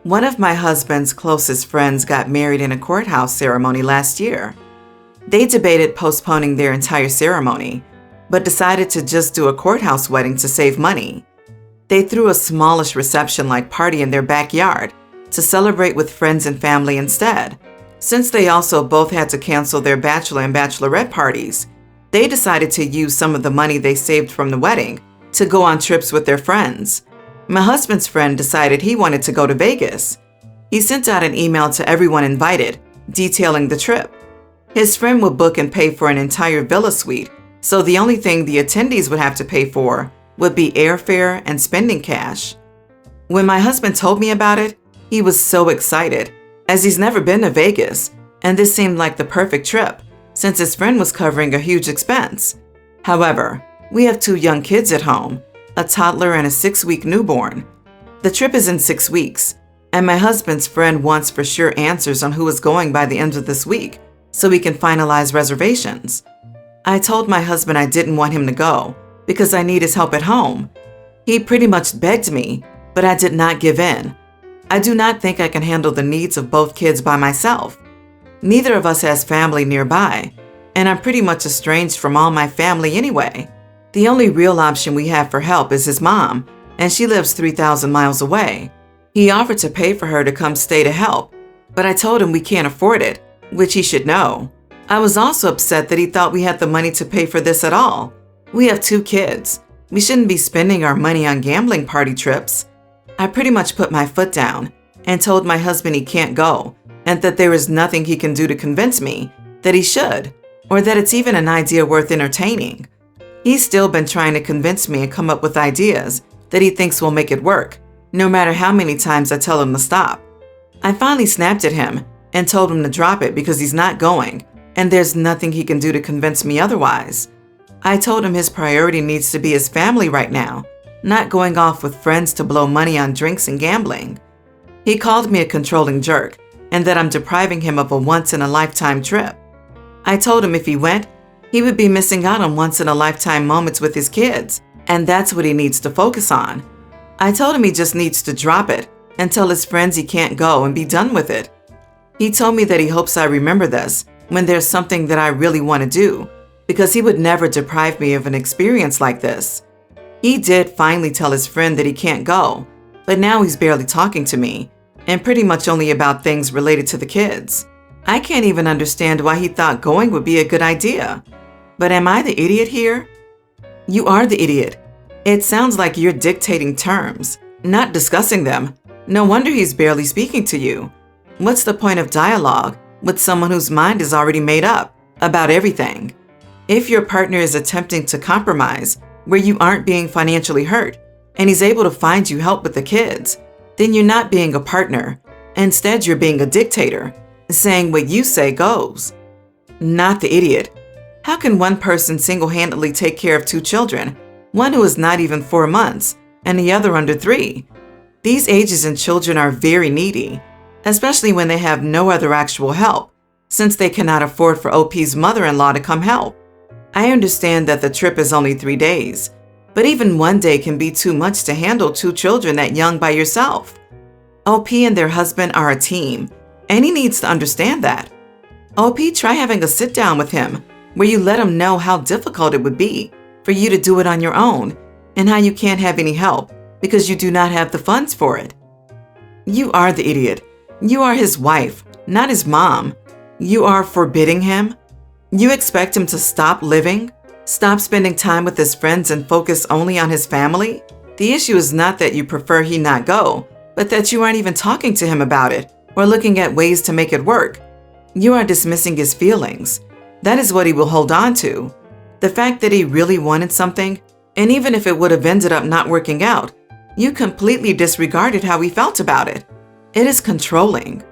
One of my husband's closest friends got married in a courthouse ceremony last year. They debated postponing their entire ceremony, but decided to just do a courthouse wedding to save money. They threw a smallish reception-like party in their backyard to celebrate with friends and family instead. Since they also both had to cancel their bachelor and bachelorette parties, they decided to use some of the money they saved from the wedding to go on trips with their friends. My husband's friend decided he wanted to go to Vegas. He sent out an email to everyone invited, detailing the trip. His friend would book and pay for an entire villa suite, so the only thing the attendees would have to pay for would be airfare and spending cash. When my husband told me about it, he was so excited, as he's never been to Vegas, and this seemed like the perfect trip, since his friend was covering a huge expense. However, we have 2 young kids at home, a toddler and a 6-week newborn. The trip is in 6 weeks, and my husband's friend wants for sure answers on who is going by the end of this week, so we can finalize reservations. I told my husband I didn't want him to go, because I need his help at home. He pretty much begged me, but I did not give in. I do not think I can handle the needs of both kids by myself. Neither of us has family nearby, and I'm pretty much estranged from all my family anyway. The only real option we have for help is his mom, and she lives 3,000 miles away. He offered to pay for her to come stay to help, but I told him we can't afford it, which he should know. I was also upset that he thought we had the money to pay for this at all. We have 2 kids. We shouldn't be spending our money on gambling party trips. I pretty much put my foot down and told my husband he can't go, and that there is nothing he can do to convince me that he should, or that it's even an idea worth entertaining. He's still been trying to convince me and come up with ideas that he thinks will make it work, no matter how many times I tell him to stop. I finally snapped at him and told him to drop it because he's not going, and there's nothing he can do to convince me otherwise. I told him his priority needs to be his family right now, not going off with friends to blow money on drinks and gambling. He called me a controlling jerk and that I'm depriving him of a once-in-a-lifetime trip. I told him if he went, he would be missing out on once-in-a-lifetime moments with his kids, and that's what he needs to focus on. I told him he just needs to drop it and tell his friends he can't go and be done with it. He told me that he hopes I remember this when there's something that I really want to do, because he would never deprive me of an experience like this. He did finally tell his friend that he can't go, but now he's barely talking to me, and pretty much only about things related to the kids. I can't even understand why he thought going would be a good idea. But am I the idiot here? You are the idiot. It sounds like you're dictating terms, not discussing them. No wonder he's barely speaking to you. What's the point of dialogue with someone whose mind is already made up about everything? If your partner is attempting to compromise where you aren't being financially hurt, and he's able to find you help with the kids, then you're not being a partner. Instead, you're being a dictator, saying what you say goes. Not the idiot. How can one person single-handedly take care of 2 children, one who is not even 4 months, and the other under 3? These ages in children are very needy, especially when they have no other actual help, since they cannot afford for OP's mother-in-law to come help. I understand that the trip is only 3 days, but even 1 day can be too much to handle 2 children that young by yourself. OP and their husband are a team, and he needs to understand that. OP, try having a sit-down with him where you let him know how difficult it would be for you to do it on your own, and how you can't have any help because you do not have the funds for it. You are the idiot. You are his wife, not his mom. You are forbidding him. You expect him to stop living, stop spending time with his friends and focus only on his family? The issue is not that you prefer he not go, but that you aren't even talking to him about it or looking at ways to make it work. You are dismissing his feelings. That is what he will hold on to. The fact that he really wanted something, and even if it would have ended up not working out, you completely disregarded how he felt about it. It is controlling.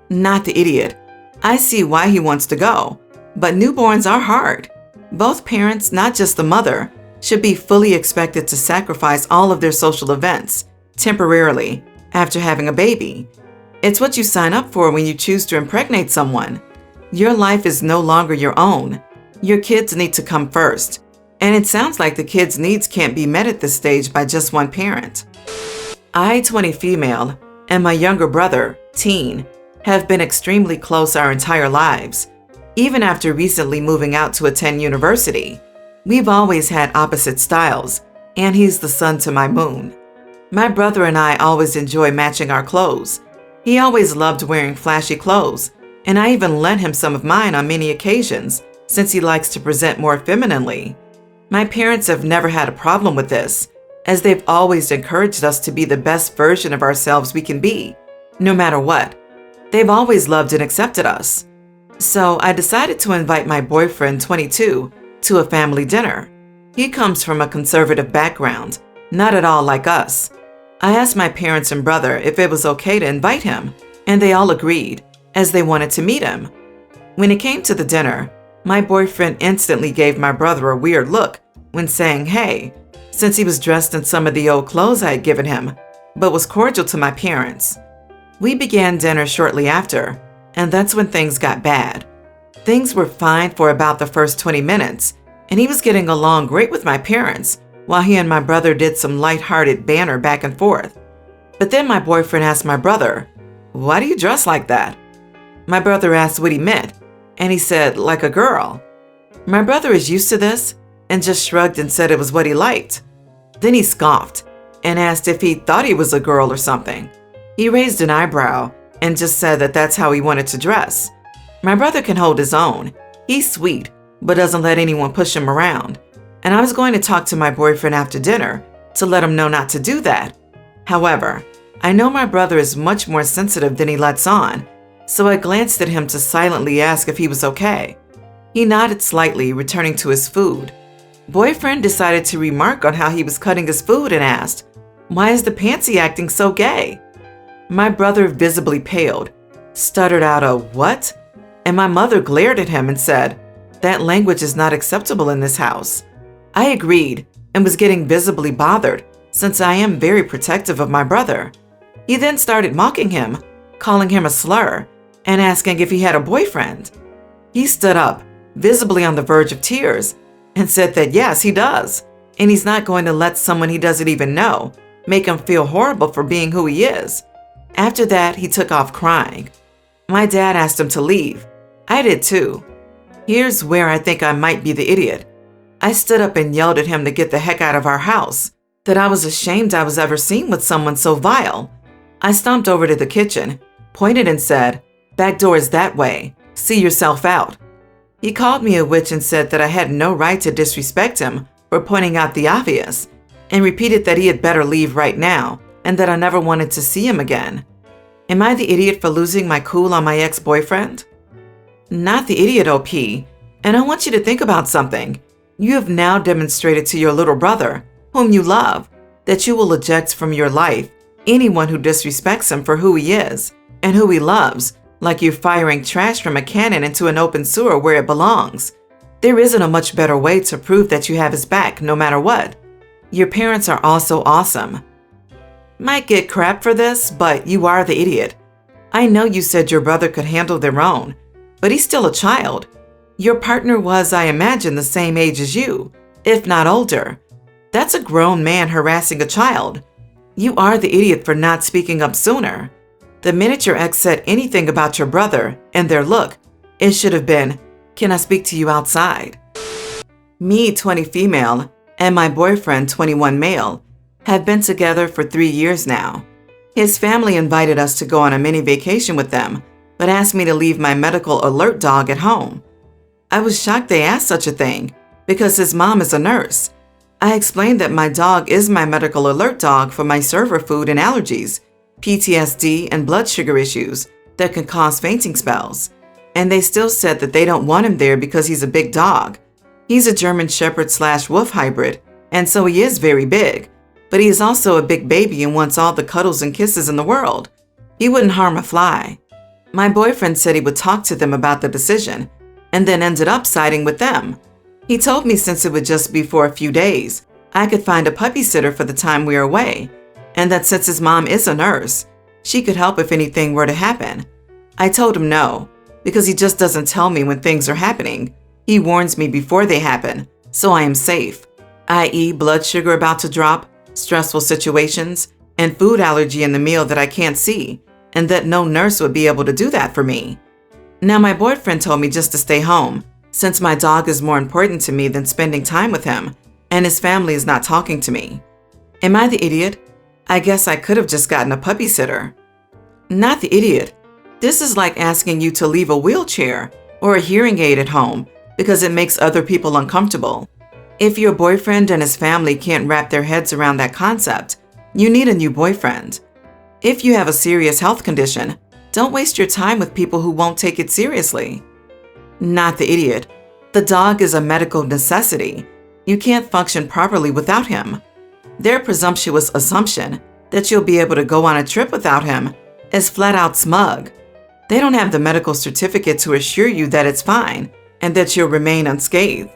Not the idiot. I see why he wants to go, but newborns are hard. Both parents, not just the mother, should be fully expected to sacrifice all of their social events, temporarily, after having a baby. It's what you sign up for when you choose to impregnate someone. Your life is no longer your own. Your kids need to come first. And it sounds like the kids' needs can't be met at this stage by just one parent. I, 20 female, and my younger brother, Teen, have been extremely close our entire lives. Even after recently moving out to attend university, we've always had opposite styles, and he's the sun to my moon. My brother and I always enjoy matching our clothes. He always loved wearing flashy clothes, and I even lent him some of mine on many occasions, since he likes to present more femininely. My parents have never had a problem with this, as they've always encouraged us to be the best version of ourselves we can be, no matter what. They've always loved and accepted us. So I decided to invite my boyfriend, 22, to a family dinner. He comes from a conservative background, not at all like us. I asked my parents and brother if it was okay to invite him, and they all agreed, as they wanted to meet him. When it came to the dinner, my boyfriend instantly gave my brother a weird look when saying hey, since he was dressed in some of the old clothes I had given him, but was cordial to my parents. We began dinner shortly after, and that's when things got bad. Things were fine for about the first 20 minutes, and he was getting along great with my parents, while he and my brother did some light-hearted banter back and forth. But then my boyfriend asked my brother, "Why do you dress like that?" My brother asked what he meant, and he said, "Like a girl." My brother is used to this and just shrugged and said it was what he liked. Then he scoffed and asked if he thought he was a girl or something. He raised an eyebrow and just said that that's how he wanted to dress. My brother can hold his own. He's sweet, but doesn't let anyone push him around. And I was going to talk to my boyfriend after dinner to let him know not to do that. However, I know my brother is much more sensitive than he lets on, so I glanced at him to silently ask if he was okay. He nodded slightly, returning to his food. Boyfriend decided to remark on how he was cutting his food and asked, "Why is the pantsy acting so gay?" My brother visibly paled, stuttered out a "what?" and my mother glared at him and said, "That language is not acceptable in this house." I agreed and was getting visibly bothered since I am very protective of my brother. He then started mocking him, calling him a slur, and asking if he had a boyfriend. He stood up, visibly on the verge of tears, and said that yes, he does, and he's not going to let someone he doesn't even know make him feel horrible for being who he is. After that, he took off crying. My dad asked him to leave. I did too. Here's where I think I might be the idiot. I stood up and yelled at him to get the heck out of our house, that I was ashamed I was ever seen with someone so vile. I stomped over to the kitchen, pointed and said, "Back door is that way. See yourself out." He called me a witch and said that I had no right to disrespect him for pointing out the obvious, and repeated that he had better leave right now and that I never wanted to see him again. Am I the idiot for losing my cool on my ex-boyfriend? Not the idiot, OP, and I want you to think about something. You have now demonstrated to your little brother, whom you love, that you will eject from your life anyone who disrespects him for who he is and who he loves, like you're firing trash from a cannon into an open sewer where it belongs. There isn't a much better way to prove that you have his back no matter what. Your parents are also awesome. Might get crap for this, but you are the idiot. I know you said your brother could handle their own, but he's still a child. Your partner was, I imagine, the same age as you, if not older. That's a grown man harassing a child. You are the idiot for not speaking up sooner. The minute your ex said anything about your brother and their look, it should have been, "Can I speak to you outside?" Me, 20 female, and my boyfriend, 21 male, have been together for 3 years now. His family invited us to go on a mini vacation with them, but asked me to leave my medical alert dog at home. I was shocked they asked such a thing, because his mom is a nurse. I explained that my dog is my medical alert dog for my server food and allergies, PTSD, and blood sugar issues that can cause fainting spells. And they still said that they don't want him there because he's a big dog. He's a German Shepherd/Wolf hybrid, and so he is very big. But he is also a big baby and wants all the cuddles and kisses in the world. He wouldn't harm a fly. My boyfriend said he would talk to them about the decision, and then ended up siding with them. He told me since it would just be for a few days, I could find a puppy sitter for the time we are away, and that since his mom is a nurse, she could help if anything were to happen. I told him no, because he just doesn't tell me when things are happening. He warns me before they happen, so I am safe, i.e. blood sugar about to drop, stressful situations, and food allergy in the meal that I can't see, and that no nurse would be able to do that for me. Now, my boyfriend told me just to stay home, since my dog is more important to me than spending time with him, and his family is not talking to me. Am I the idiot? I guess I could have just gotten a puppy sitter. Not the idiot. This is like asking you to leave a wheelchair or a hearing aid at home because it makes other people uncomfortable. If your boyfriend and his family can't wrap their heads around that concept, you need a new boyfriend. If you have a serious health condition, don't waste your time with people who won't take it seriously. Not the idiot. The dog is a medical necessity. You can't function properly without him. Their presumptuous assumption that you'll be able to go on a trip without him is flat out smug. They don't have the medical certificate to assure you that it's fine and that you'll remain unscathed.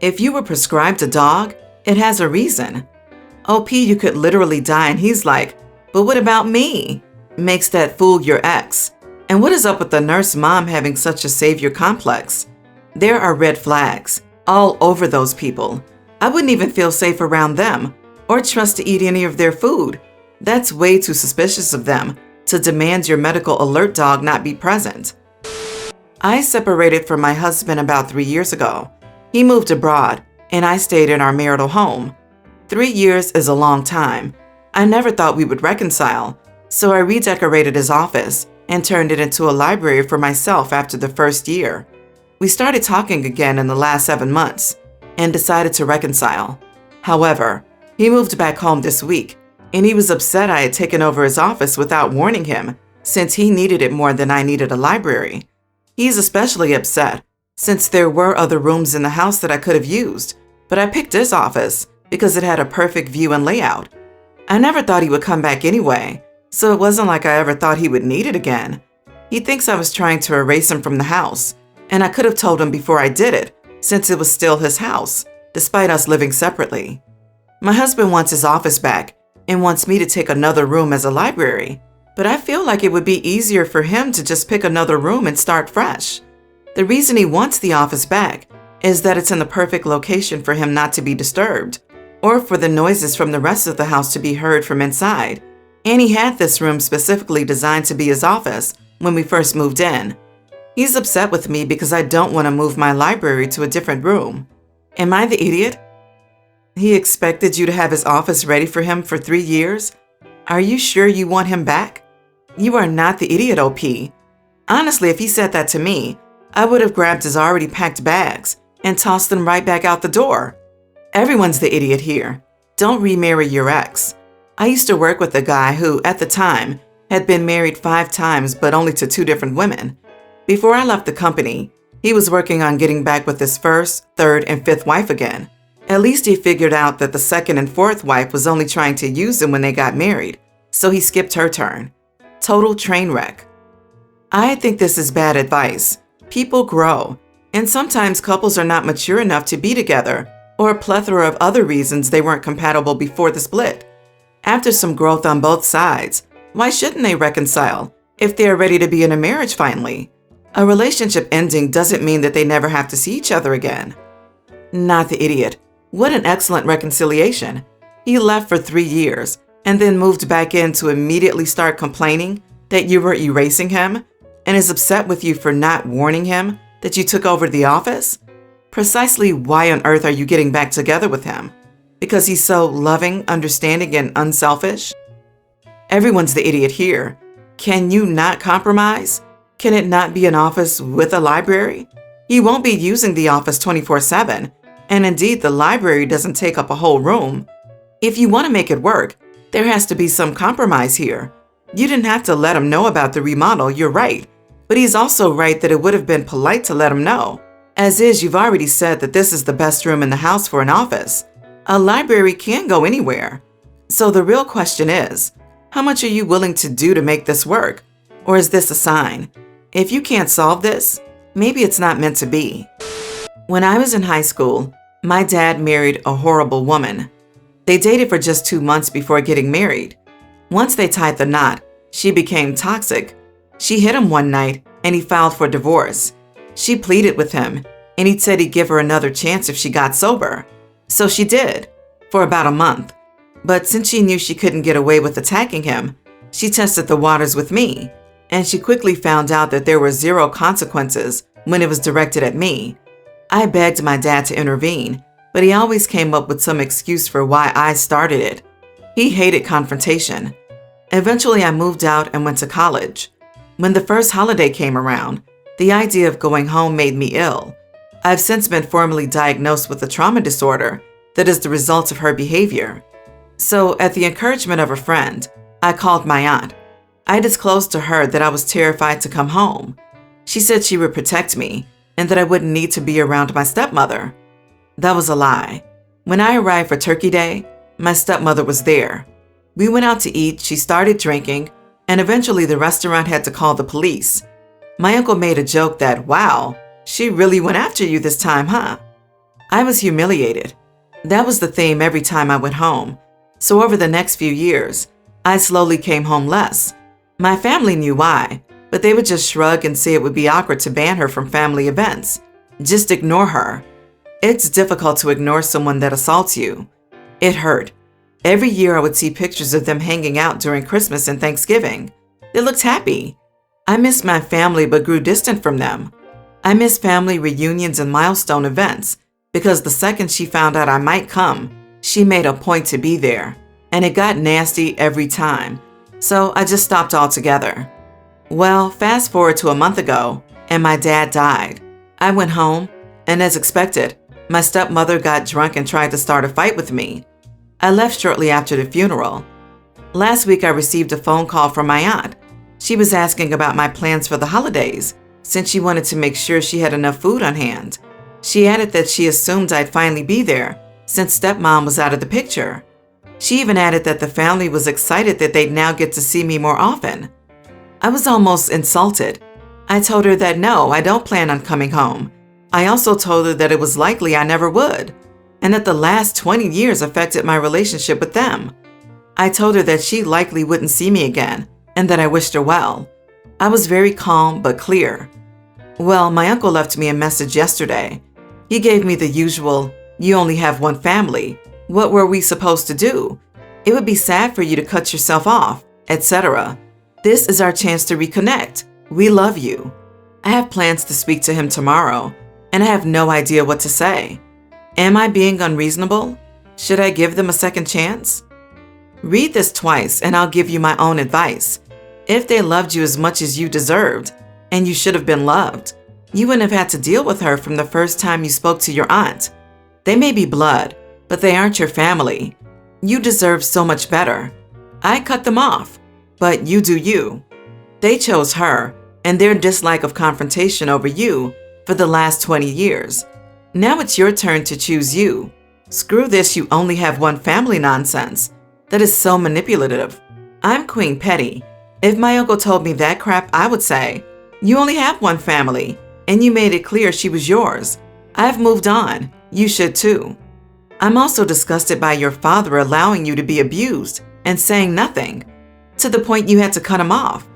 If you were prescribed a dog, it has a reason. OP, you could literally die and he's like, but what about me? Makes that fool your ex. And what is up with the nurse mom having such a savior complex? There are red flags all over those people. I wouldn't even feel safe around them or trust to eat any of their food. That's way too suspicious of them to demand your medical alert dog not be present. I separated from my husband about 3 years ago. He moved abroad and I stayed in our marital home. 3 years is a long time. I never thought we would reconcile, so I redecorated his office and turned it into a library for myself after the first year. We started talking again in the last 7 months and decided to reconcile. However, he moved back home this week and he was upset I had taken over his office without warning him since he needed it more than I needed a library. He's especially upset since there were other rooms in the house that I could have used, but I picked this office because it had a perfect view and layout. I never thought he would come back anyway, so it wasn't like I ever thought he would need it again. He thinks I was trying to erase him from the house, and I could have told him before I did it, since it was still his house, despite us living separately. My husband wants his office back and wants me to take another room as a library, but I feel like it would be easier for him to just pick another room and start fresh. The reason he wants the office back is that it's in the perfect location for him not to be disturbed, or for the noises from the rest of the house to be heard from inside. And he had this room specifically designed to be his office when we first moved in. He's upset with me because I don't want to move my library to a different room. Am I the idiot? He expected you to have his office ready for him for 3 years? Are you sure you want him back? You are not the idiot, OP. Honestly, if he said that to me, I would have grabbed his already packed bags and tossed them right back out the door. Everyone's the idiot here. Don't remarry your ex. I used to work with a guy who, at the time, had been married 5 times but only to 2 different women. Before I left the company, he was working on getting back with his first, third, and fifth wife again. At least he figured out that the second and fourth wife was only trying to use him when they got married, so he skipped her turn. Total train wreck. I think this is bad advice. People grow, and sometimes couples are not mature enough to be together, or a plethora of other reasons they weren't compatible before the split. After some growth on both sides, why shouldn't they reconcile if they are ready to be in a marriage finally? A relationship ending doesn't mean that they never have to see each other again. Not the idiot. What an excellent reconciliation. He left for 3 years and then moved back in to immediately start complaining that you were erasing him and is upset with you for not warning him that you took over the office? Precisely why on earth are you getting back together with him? Because he's so loving, understanding, and unselfish? Everyone's the idiot here. Can you not compromise? Can it not be an office with a library? He won't be using the office 24/7, and indeed the library doesn't take up a whole room. If you want to make it work, there has to be some compromise here. You didn't have to let him know about the remodel, you're right, but he's also right that it would have been polite to let him know. As is, you've already said that this is the best room in the house for an office. A library can't go anywhere. So the real question is, how much are you willing to do to make this work? Or is this a sign? If you can't solve this, maybe it's not meant to be. When I was in high school, my dad married a horrible woman. They dated for just 2 months before getting married. Once they tied the knot, she became toxic. She hit him one night and he filed for divorce. She pleaded with him and he said he'd give her another chance if she got sober. So she did, for about a month. But since she knew she couldn't get away with attacking him, she tested the waters with me, and she quickly found out that there were zero consequences when it was directed at me. I begged my dad to intervene, but he always came up with some excuse for why I started it. He hated confrontation. Eventually, I moved out and went to college. When the first holiday came around, the idea of going home made me ill. I've since been formally diagnosed with a trauma disorder that is the result of her behavior. So, at the encouragement of a friend, I called my aunt. I disclosed to her that I was terrified to come home. She said she would protect me and that I wouldn't need to be around my stepmother. That was a lie. When I arrived for Turkey Day, my stepmother was there. We went out to eat, she started drinking, and eventually the restaurant had to call the police. My uncle made a joke that, wow, she really went after you this time, huh? I was humiliated. That was the theme every time I went home. So over the next few years, I slowly came home less. My family knew why, but they would just shrug and say it would be awkward to ban her from family events. Just ignore her. It's difficult to ignore someone that assaults you. It hurt. Every year I would see pictures of them hanging out during Christmas and Thanksgiving. They looked happy. I missed my family but grew distant from them. I missed family reunions and milestone events because the second she found out I might come, she made a point to be there. And it got nasty every time. So I just stopped altogether. Well, fast forward to a month ago, and my dad died. I went home, and as expected, my stepmother got drunk and tried to start a fight with me. I left shortly after the funeral. Last week, I received a phone call from my aunt. She was asking about my plans for the holidays, since she wanted to make sure she had enough food on hand. She added that she assumed I'd finally be there, since stepmom was out of the picture. She even added that the family was excited that they'd now get to see me more often. I was almost insulted. I told her that no, I don't plan on coming home. I also told her that it was likely I never would, and that the last 20 years affected my relationship with them. I told her that she likely wouldn't see me again, and that I wished her well. I was very calm but clear. Well, my uncle left me a message yesterday. He gave me the usual, "You only have one family. What were we supposed to do? It would be sad for you to cut yourself off, etc. This is our chance to reconnect. We love you." I have plans to speak to him tomorrow, and I have no idea what to say. Am I being unreasonable? Should I give them a second chance? Read this twice, and I'll give you my own advice. If they loved you as much as you deserved, and you should have been loved, you wouldn't have had to deal with her from the first time you spoke to your aunt. They may be blood, but they aren't your family. You deserve so much better. I cut them off, but you do you. They chose her and their dislike of confrontation over you for the last 20 years. Now it's your turn to choose you. Screw this "you only have one family" nonsense. That is so manipulative. I'm Queen Petty. If my uncle told me that crap, I would say, "You only have one family, and you made it clear she was yours. I've moved on. You should too." I'm also disgusted by your father allowing you to be abused and saying nothing, to the point you had to cut him off.